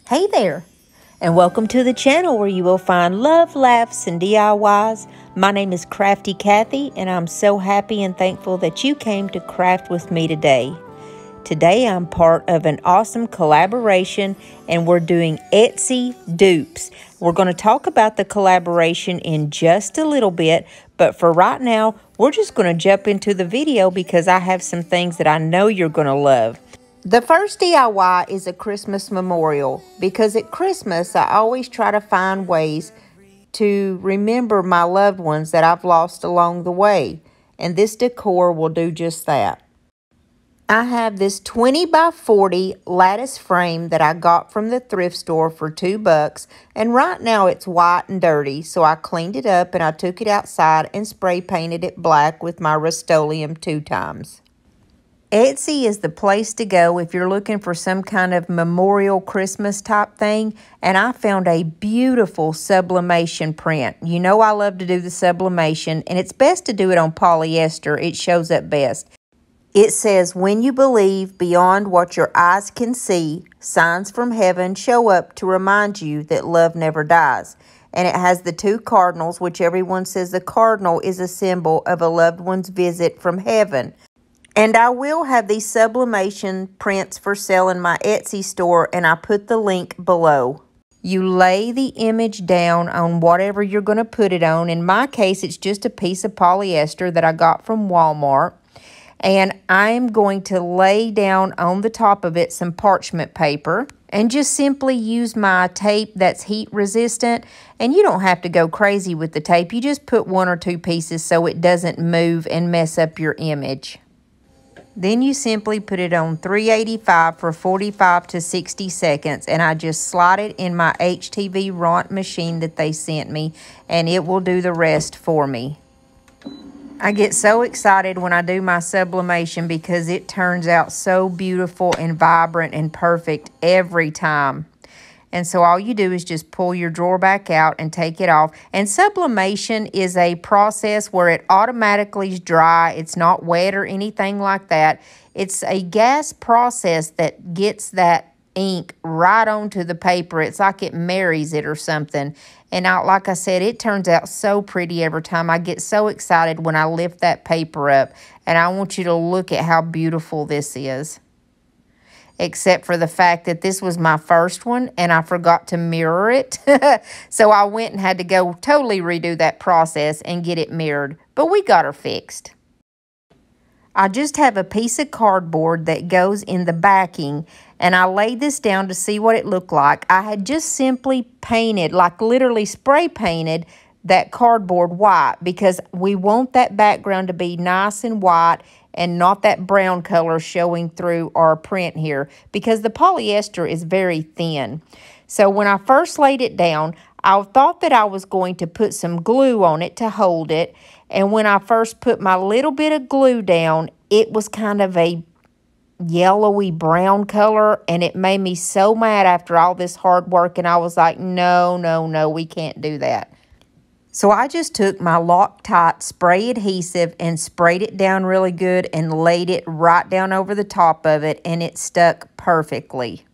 Hey there, and welcome to the channel where you will find love, laughs, and DIYs. My name is Crafty Kathy, and I'm so happy and thankful that you came to craft with me today. Today I'm part of an awesome collaboration, and we're doing Etsy dupes. We're going to talk about the collaboration in just a little bit, but for right now, we're just going to jump into the video because I have some things that I know you're going to love. The first DIY is a Christmas memorial because at Christmas I always try to find ways to remember my loved ones that I've lost along the way, and this decor will do just that. I have this 20 by 40 lattice frame that I got from the thrift store for $2, and right now it's white and dirty, so I cleaned it up and I took it outside and spray painted it black with my Rust-Oleum 2 times. Etsy is the place to go if you're looking for some kind of memorial Christmas type thing, and I found a beautiful sublimation print. You know I love to do the sublimation, and it's best to do it on polyester. It shows up best. It says, "When you believe beyond what your eyes can see, signs from heaven show up to remind you that love never dies." And it has the 2 cardinals, which everyone says the cardinal is a symbol of a loved one's visit from heaven. And I will have these sublimation prints for sale in my Etsy store, and I put the link below. You lay the image down on whatever you're going to put it on. In my case, it's just a piece of polyester that I got from Walmart. And I'm going to lay down on the top of it some parchment paper and just simply use my tape that's heat resistant. And you don't have to go crazy with the tape. You just put 1 or 2 pieces so it doesn't move and mess up your image. Then you simply put it on 385 for 45 to 60 seconds, and I just slide it in my HTV Ront machine that they sent me, and it will do the rest for me. I get so excited when I do my sublimation because it turns out so beautiful and vibrant and perfect every time. And so all you do is just pull your drawer back out and take it off. And sublimation is a process where it automatically is dry. It's not wet or anything like that. It's a gas process that gets that ink right onto the paper. It's like it marries it or something. And like I said, it turns out so pretty every time. I get so excited when I lift that paper up. And I want you to look at how beautiful this is. Except for the fact that this was my first one and I forgot to mirror it. So I went and had to go totally redo that process and get it mirrored. But we got her fixed. I just have a piece of cardboard that goes in the backing, and I laid this down to see what it looked like. I had just simply painted, like literally spray painted, that cardboard white because we want that background to be nice and white and not that brown color showing through our print here because the polyester is very thin. So when I first laid it down, I thought that I was going to put some glue on it to hold it. And when I first put my little bit of glue down, it was kind of a yellowy brown color, and it made me so mad after all this hard work, and I was like, no, we can't do that. So I just took my Loctite spray adhesive and sprayed it down really good and laid it right down over the top of it, and it stuck perfectly.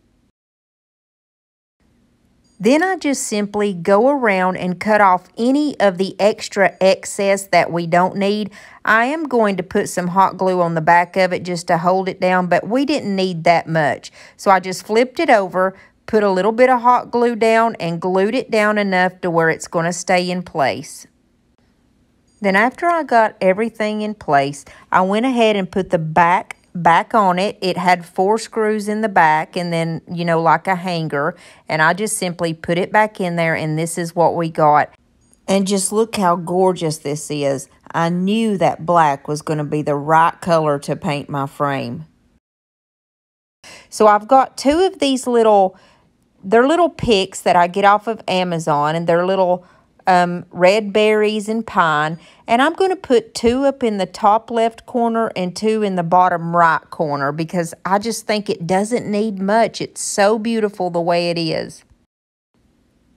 Then I just simply go around and cut off any of the extra excess that we don't need. I am going to put some hot glue on the back of it just to hold it down, but we didn't need that much. So I just flipped it over, put a little bit of hot glue down, and glued it down enough to where it's going to stay in place. Then after I got everything in place, I went ahead and put the back on it. It had 4 screws in the back and then, you know, like a hanger. And I just simply put it back in there, and this is what we got. And just look how gorgeous this is. I knew that black was going to be the right color to paint my frame. So I've got 2 of these they're little picks that I get off of Amazon, and they're little red berries and pine. And I'm going to put 2 up in the top left corner and 2 in the bottom right corner because I just think it doesn't need much. It's so beautiful the way it is.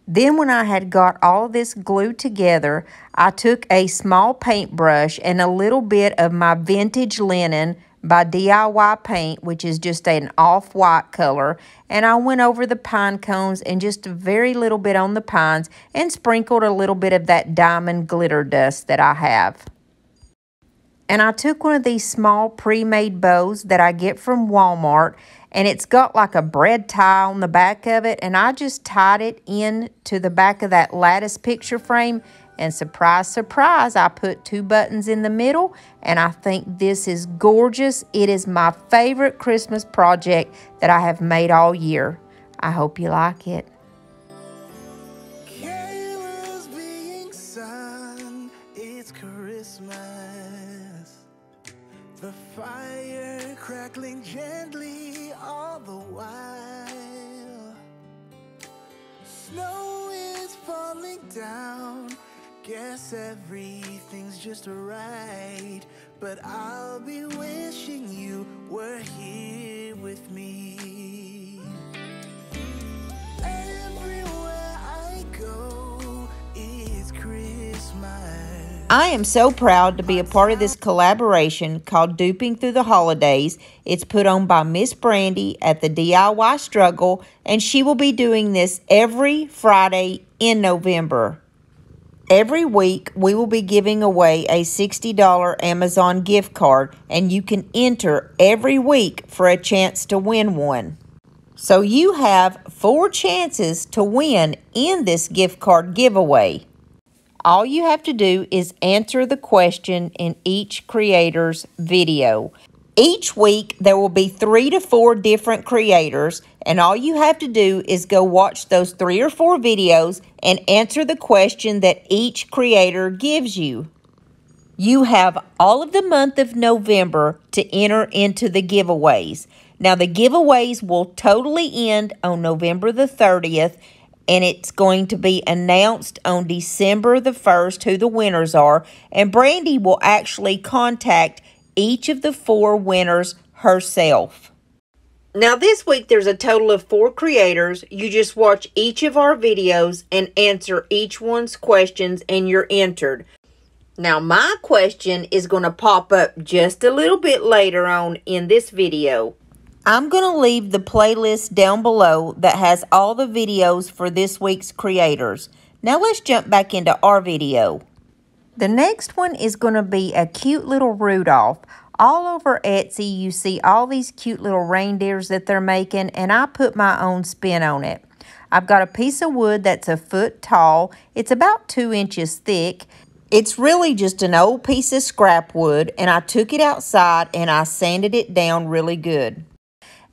Then when I had got all this glued together, I took a small paintbrush and a little bit of my vintage linen by DIY Paint, which is just an off-white color. And I went over the pine cones and just a very little bit on the pines and sprinkled a little bit of that diamond glitter dust that I have. And I took one of these small pre-made bows that I get from Walmart, and it's got like a bread tie on the back of it, and I just tied it in to the back of that lattice picture frame, and surprise, surprise, I put 2 buttons in the middle, and I think this is gorgeous. It is my favorite Christmas project that I have made all year. I hope you like it. Carol's being sung, it's Christmas. The fire crackling gently all the while. Snow is falling down. Guess everything's just right. But I'll be wishing you were here with me. Everywhere I go is Christmas. I am so proud to be a part of this collaboration called Duping Through the Holidays. It's put on by Miss Brandy at the DIY Struggle, and she will be doing this every Friday in November. Every week, we will be giving away a $60 Amazon gift card, and you can enter every week for a chance to win one. So you have 4 chances to win in this gift card giveaway. All you have to do is answer the question in each creator's video. Each week, there will be 3 to 4 different creators, and all you have to do is go watch those 3 or 4 videos and answer the question that each creator gives you. You have all of the month of November to enter into the giveaways. Now, the giveaways will totally end on November the 30th, and it's going to be announced on December the 1st who the winners are, and Brandy will actually contact each of the 4 winners herself. Now this week there's a total of 4 creators. You just watch each of our videos and answer each one's questions and you're entered. Now my question is going to pop up just a little bit later on in this video. I'm going to leave the playlist down below that has all the videos for this week's creators. Now let's jump back into our video. The next one is going to be a cute little Rudolph. All over Etsy, you see all these cute little reindeers that they're making, and I put my own spin on it. I've got a piece of wood that's a foot tall. It's about 2 inches thick. It's really just an old piece of scrap wood, and I took it outside and I sanded it down really good.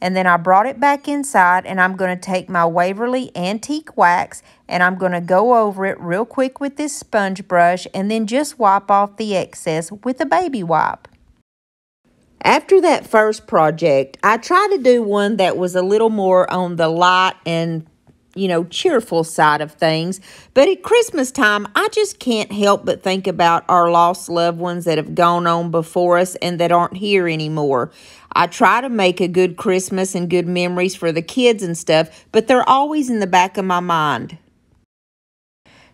And then I brought it back inside, and I'm going to take my Waverly Antique Wax, and I'm going to go over it real quick with this sponge brush, and then just wipe off the excess with a baby wipe. After that first project, I tried to do one that was a little more on the light and, cheerful side of things. But at Christmas time, I just can't help but think about our lost loved ones that have gone on before us and that aren't here anymore. I try to make a good Christmas and good memories for the kids and stuff, but they're always in the back of my mind.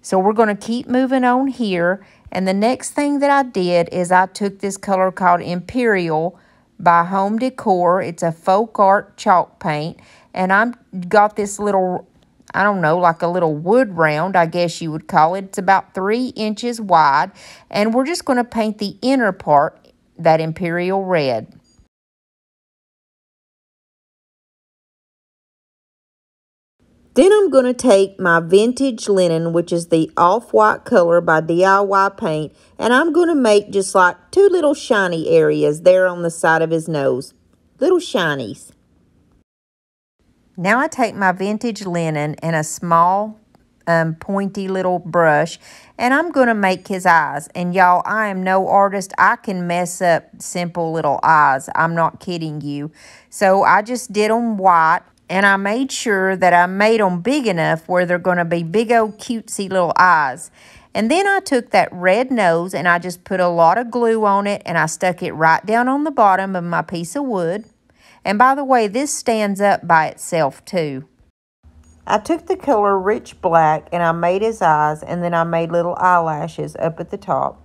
So we're going to keep moving on here. And the next thing that I did is I took this color called Imperial by Home Decor. It's a folk art chalk paint. And I got this little, I don't know, like a little wood round, I guess you would call it. It's about 3 inches wide. And we're just going to paint the inner part, that Imperial red. Then I'm going to take my vintage linen, which is the off-white color by DIY Paint, and I'm going to make just like 2 little shiny areas there on the side of his nose. Little shinies. Now I take my vintage linen and a small pointy little brush, and I'm going to make his eyes. And y'all, I am no artist. I can mess up simple little eyes. I'm not kidding you. So I just did them white. And I made sure that I made them big enough where they're going to be big old cutesy little eyes. And then I took that red nose and I just put a lot of glue on it and I stuck it right down on the bottom of my piece of wood. And by the way, this stands up by itself too. I took the color Rich Black and I made his eyes, and then I made little eyelashes up at the top.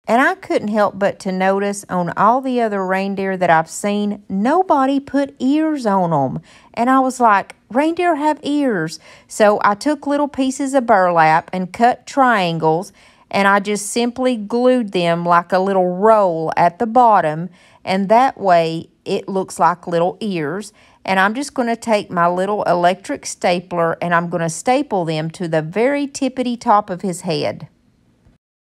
And I couldn't help but to notice on all the other reindeer that I've seen, nobody put ears on them. And I was like, reindeer have ears. So I took little pieces of burlap and cut triangles, and I just simply glued them like a little roll at the bottom. And that way it looks like little ears. And I'm just going to take my little electric stapler and I'm going to staple them to the very tippity top of his head.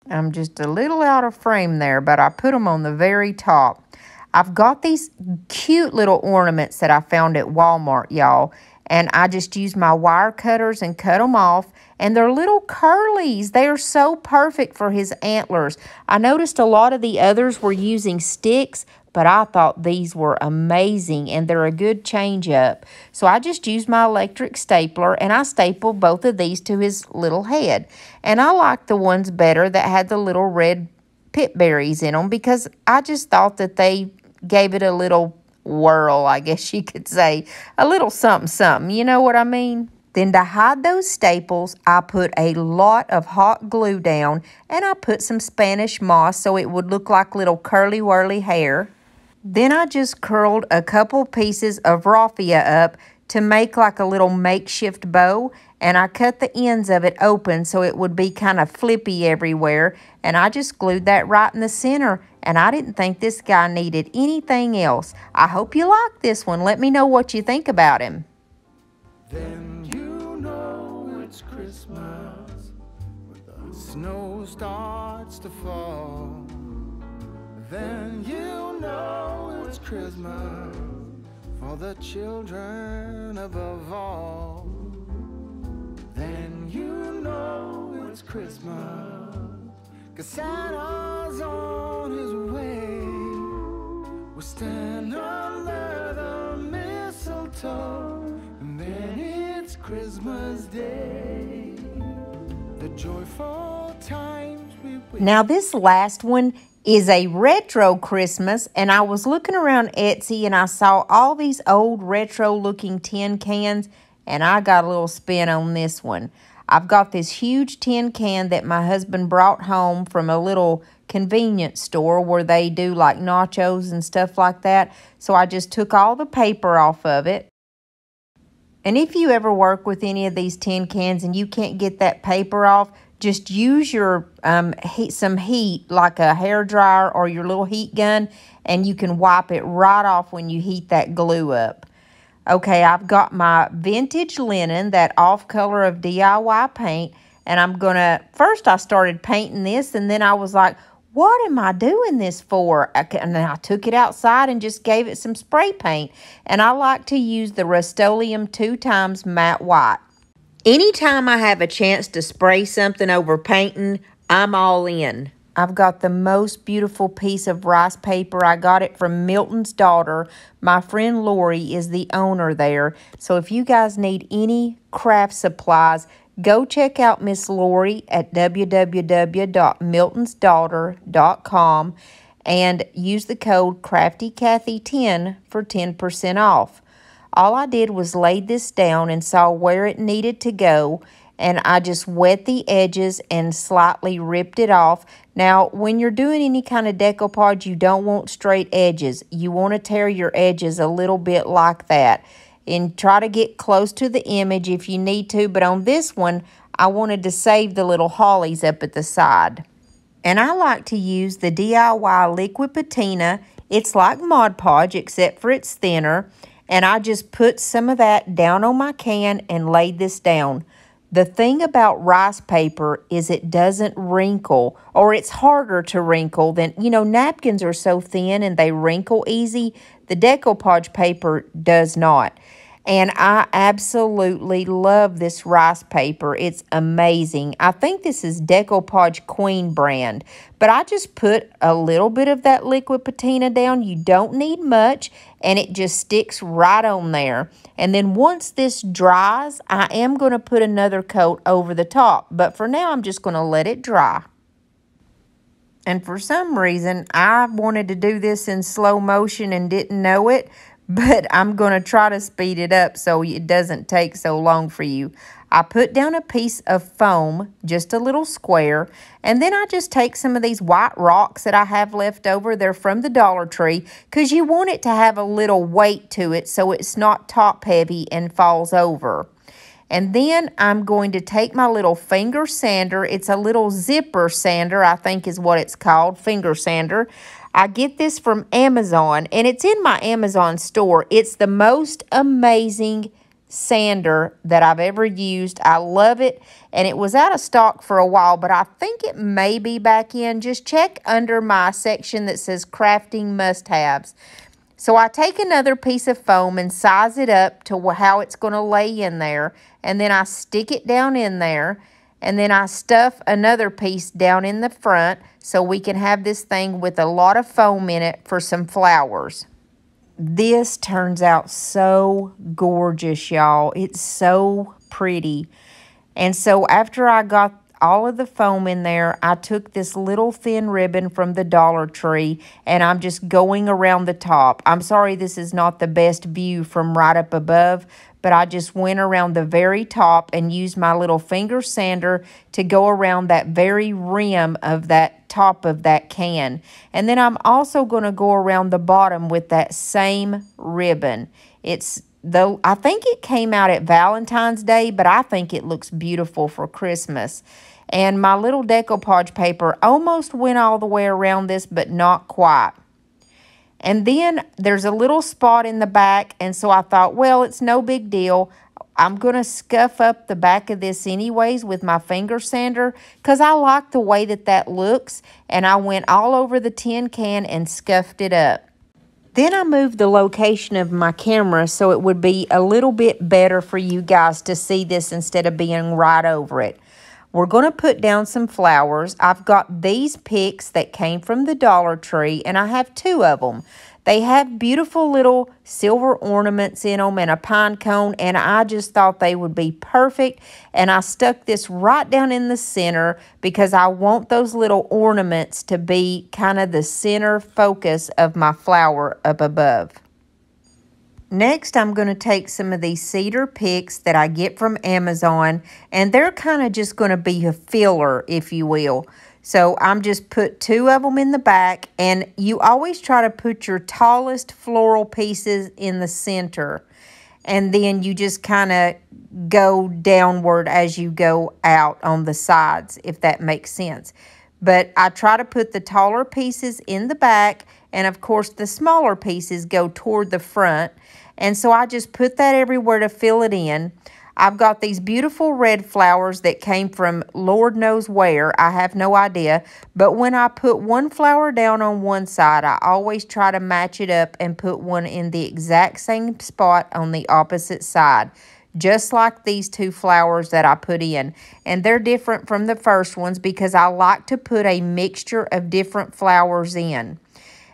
I'm just a little out of frame there, but I put them on the very top. I've got these cute little ornaments that I found at Walmart, y'all. And I just used my wire cutters and cut them off. And they're little curlies. They are so perfect for his antlers. I noticed a lot of the others were using sticks, but I thought these were amazing and they're a good change up. So I just used my electric stapler and I stapled both of these to his little head. And I liked the ones better that had the little red pip berries in them because I just thought that they gave it a little whirl, I guess you could say. A little something something, you know what I mean? Then to hide those staples, I put a lot of hot glue down and I put some Spanish moss so it would look like little curly-whirly hair. Then I just curled a couple pieces of raffia up to make like a little makeshift bow, and I cut the ends of it open so it would be kind of flippy everywhere, and I just glued that right in the center, and I didn't think this guy needed anything else. I hope you like this one. Let me know what you think about him. Then you know it's Christmas when the snow starts to fall. Then you know it's Christmas for the children above all. Then you know it's Christmas 'cause Santa's on his way. We'll stand under the mistletoe, and then it's Christmas Day. The joyful times we wish. Now this last one is a retro Christmas, and I was looking around Etsy and I saw all these old retro looking tin cans, and I got a little spin on this one. I've got this huge tin can that my husband brought home from a little convenience store where they do like nachos and stuff like that. So I just took all the paper off of it. And if you ever work with any of these tin cans and you can't get that paper off, just use your some heat, like a hair dryer or your little heat gun, and you can wipe it right off when you heat that glue up. Okay, I've got my vintage linen, that off color of DIY paint, and I'm gonna, first I started painting this, and then I was like, what am I doing this for? And then I took it outside and just gave it some spray paint. And I like to use the Rust-Oleum 2x matte white. Anytime I have a chance to spray something over painting, I'm all in. I've got the most beautiful piece of rice paper. I got it from Milton's daughter. My friend Lori is the owner there. So if you guys need any craft supplies, go check out Miss Lori at www.miltonsdaughter.com and use the code CraftyCathy10 for 10% off. All I did was laid this down and saw where it needed to go, and I just wet the edges and slightly ripped it off. Now, when you're doing any kind of decoupage, you don't want straight edges. You want to tear your edges a little bit like that. And try to get close to the image if you need to, but on this one, I wanted to save the little hollies up at the side. And I like to use the DIY liquid patina. It's like Mod Podge, except for it's thinner. And I just put some of that down on my can and laid this down. The thing about rice paper is it doesn't wrinkle, or it's harder to wrinkle than, you know, napkins are so thin and they wrinkle easy. The decoupage paper does not. And I absolutely love this rice paper. It's amazing. I think this is Decoupage Queen brand. But I just put a little bit of that liquid patina down. You don't need much, and it just sticks right on there. And then once this dries, I am going to put another coat over the top. But for now, I'm just going to let it dry. And for some reason, I wanted to do this in slow motion and didn't know it. But I'm going to try to speed it up so it doesn't take so long for you. I put down a piece of foam, just a little square, and then I just take some of these white rocks that I have left over. They're from the Dollar Tree, because you want it to have a little weight to it so it's not top heavy and falls over. And then I'm going to take my little finger sander. It's a little zipper sander, I think is what it's called, finger sander. I get this from Amazon, and it's in my Amazon store. It's the most amazing sander that I've ever used. I love it, and it was out of stock for a while, but I think it may be back in. Just check under my section that says crafting must-haves. So I take another piece of foam and size it up to how it's going to lay in there, and then I stick it down in there, and then I stuff another piece down in the front so we can have this thing with a lot of foam in it for some flowers. This turns out so gorgeous, y'all. It's so pretty. And so after I got all of the foam in there, I took this little thin ribbon from the Dollar Tree, and I'm just going around the top. I'm sorry this is not the best view from right up above, but I just went around the very top and used my little finger sander to go around that very rim of that top of that can. And then I'm also going to go around the bottom with that same ribbon. I think it came out at Valentine's Day, but I think it looks beautiful for Christmas. And my little decoupage paper almost went all the way around this, but not quite. And then there's a little spot in the back, and so I thought, well, it's no big deal. I'm going to scuff up the back of this anyways with my finger sander because I like the way that looks, and I went all over the tin can and scuffed it up. Then I moved the location of my camera so it would be a little bit better for you guys to see this instead of being right over it. We're going to put down some flowers. I've got these picks that came from the Dollar Tree, and I have 2 of them. They have beautiful little silver ornaments in them and a pine cone, and I just thought they would be perfect. And I stuck this right down in the center because I want those little ornaments to be kind of the center focus of my flower up above. Next, I'm going to take some of these cedar picks that I get from Amazon, and they're kind of just going to be a filler, if you will. So I'm just put 2 of them in the back, and you always try to put your tallest floral pieces in the center, and then you just kind of go downward as you go out on the sides, if that makes sense. But I try to put the taller pieces in the back, and of course the smaller pieces go toward the front. And so I just put that everywhere to fill it in. I've got these beautiful red flowers that came from Lord knows where. I have no idea. But when I put one flower down on one side, I always try to match it up and put one in the exact same spot on the opposite side. Just like these 2 flowers that I put in. And they're different from the first ones because I like to put a mixture of different flowers in.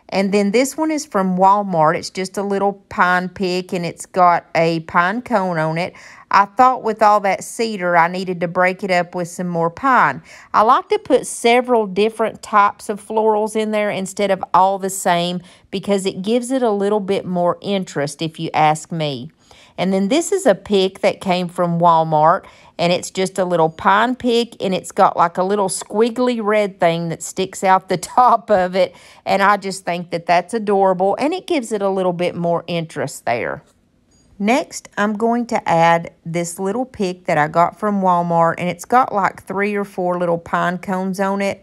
And then this one is from Walmart. It's just a little pine pick, and it's got a pine cone on it. I thought with all that cedar, I needed to break it up with some more pine. I like to put several different types of florals in there instead of all the same because it gives it a little bit more interest, if you ask me. And then this is a pick that came from Walmart, and it's just a little pine pick, and it's got like a little squiggly red thing that sticks out the top of it, and I just think that that's adorable, and it gives it a little bit more interest there. Next, I'm going to add this little pick that I got from Walmart, and it's got like 3 or 4 little pine cones on it,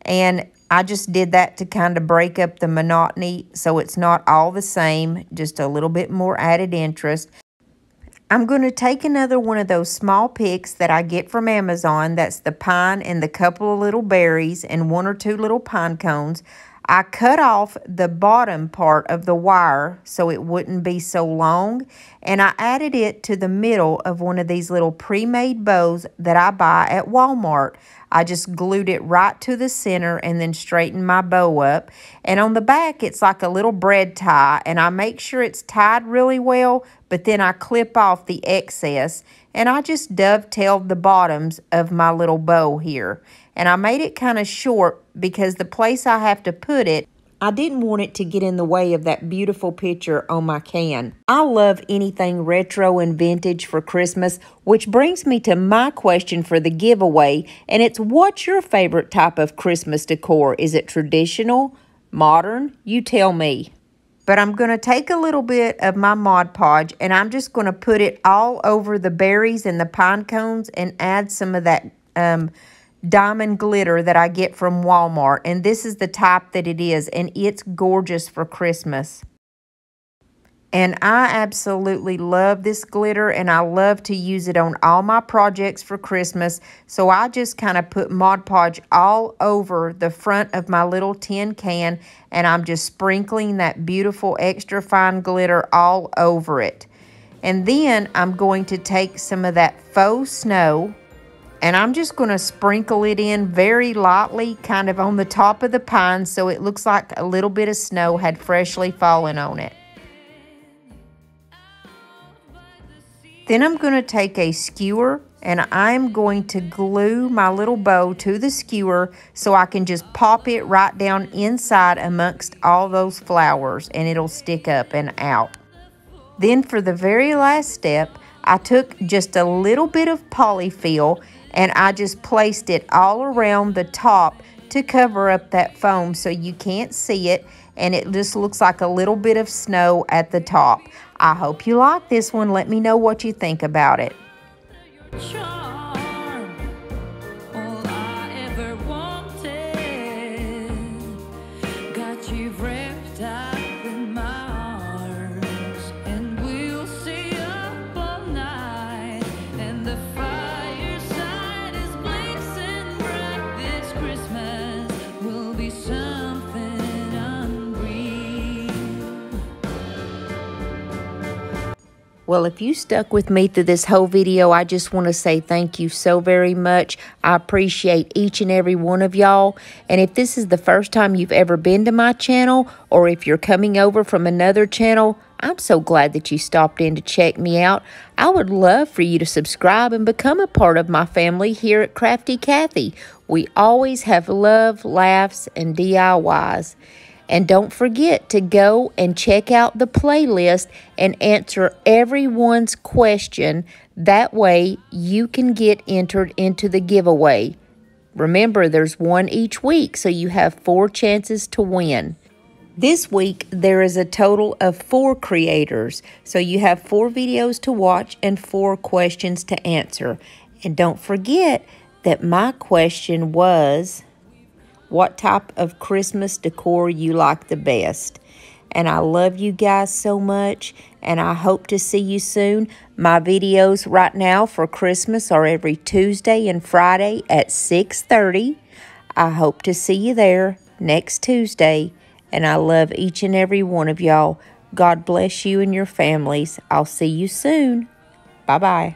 and I just did that to kind of break up the monotony so it's not all the same, just a little bit more added interest. I'm going to take another one of those small picks that I get from Amazon. That's the pine and the couple of little berries and 1 or 2 little pine cones. I cut off the bottom part of the wire so it wouldn't be so long, and I added it to the middle of one of these little pre-made bows that I buy at Walmart. I just glued it right to the center and then straightened my bow up. And on the back, it's like a little bread tie, and I make sure it's tied really well, but then I clip off the excess, and I just dovetailed the bottoms of my little bow here. And I made it kind of short because the place I have to put it, I didn't want it to get in the way of that beautiful picture on my can. I love anything retro and vintage for Christmas, which brings me to my question for the giveaway, and it's, what's your favorite type of Christmas decor? Is it traditional, modern? You tell me. But I'm going to take a little bit of my Mod Podge and I'm just going to put it all over the berries and the pine cones and add some of that diamond glitter that I get from Walmart. And this is the type that it is, and it's gorgeous for Christmas. And I absolutely love this glitter, and I love to use it on all my projects for Christmas. So I just kind of put Mod Podge all over the front of my little tin can, and I'm just sprinkling that beautiful extra fine glitter all over it. And then I'm going to take some of that faux snow, and I'm just going to sprinkle it in very lightly, kind of on the top of the pine, so it looks like a little bit of snow had freshly fallen on it. Then I'm going to take a skewer and I'm going to glue my little bow to the skewer so I can just pop it right down inside amongst all those flowers, and it'll stick up and out. Then for the very last step, I took just a little bit of polyfill and I just placed it all around the top to cover up that foam so you can't see it, and it just looks like a little bit of snow at the top. I hope you like this one. Let me know what you think about it. Well, if you stuck with me through this whole video, I just want to say thank you so very much. I appreciate each and every one of y'all. And if this is the first time you've ever been to my channel, or if you're coming over from another channel, I'm so glad that you stopped in to check me out. I would love for you to subscribe and become a part of my family here at Crafty Kathy. We always have love, laughs, and DIYs. And don't forget to go and check out the playlist and answer everyone's question. That way you can get entered into the giveaway. Remember, there's one each week, so you have 4 chances to win. This week, there is a total of 4 creators. So you have 4 videos to watch and 4 questions to answer. And don't forget that my question was, what type of Christmas decor you like the best. And I love you guys so much, and I hope to see you soon. My videos right now for Christmas are every Tuesday and Friday at 6:30. I hope to see you there next Tuesday, and I love each and every one of y'all. God bless you and your families. I'll see you soon. Bye-bye.